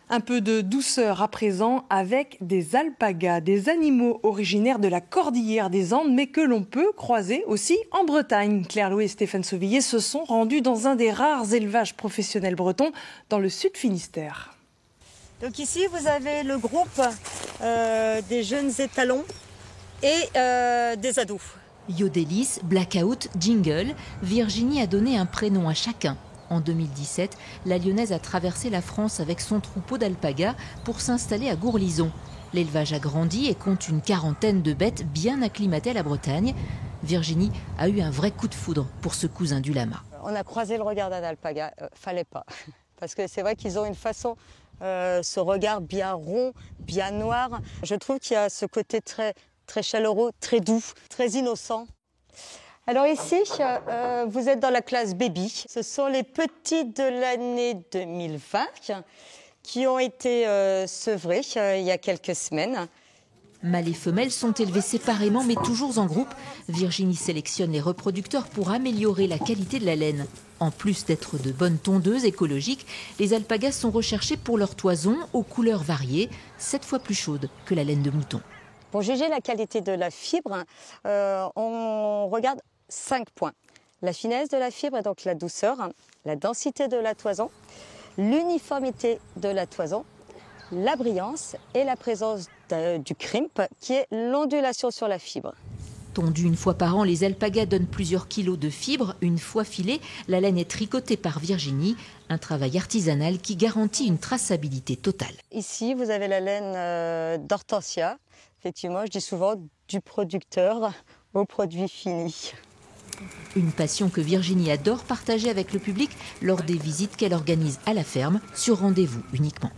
Un peu de douceur à présent avec des alpagas, des animaux originaires de la cordillère des Andes, mais que l'on peut croiser aussi en Bretagne. Claire Loué et Stéphane Sauvillier se sont rendus dans un des rares élevages professionnels bretons dans le sud Finistère. Donc ici, vous avez le groupe des jeunes étalons et des ados. Yodelis, Blackout, Jingle, Virginie a donné un prénom à chacun. En 2017, la Lyonnaise a traversé la France avec son troupeau d'alpagas pour s'installer à Gourlison. L'élevage a grandi et compte une quarantaine de bêtes bien acclimatées à la Bretagne. Virginie a eu un vrai coup de foudre pour ce cousin du lama. On a croisé le regard d'un alpaga, fallait pas. Parce que c'est vrai qu'ils ont une façon, ce regard bien rond, bien noir. Je trouve qu'il y a ce côté très, très chaleureux, très doux, très innocent. Alors ici, vous êtes dans la classe baby. Ce sont les petits de l'année 2020 qui ont été sevrés il y a quelques semaines. Mâles et femelles sont élevés séparément mais toujours en groupe. Virginie sélectionne les reproducteurs pour améliorer la qualité de la laine. En plus d'être de bonnes tondeuses écologiques, les alpagas sont recherchés pour leur toison aux couleurs variées, 7 fois plus chaudes que la laine de mouton. Pour juger la qualité de la fibre, on regarde 5 points. La finesse de la fibre, donc la douceur, la densité de la toison, l'uniformité de la toison, la brillance et la présence du crimp, qui est l'ondulation sur la fibre. Tondue une fois par an, les alpagas donnent plusieurs kilos de fibres. Une fois filée, la laine est tricotée par Virginie, un travail artisanal qui garantit une traçabilité totale. Ici, vous avez la laine d'Hortensia. Effectivement, je dis souvent du producteur au produit fini. Une passion que Virginie adore partager avec le public lors des visites qu'elle organise à la ferme, sur rendez-vous uniquement.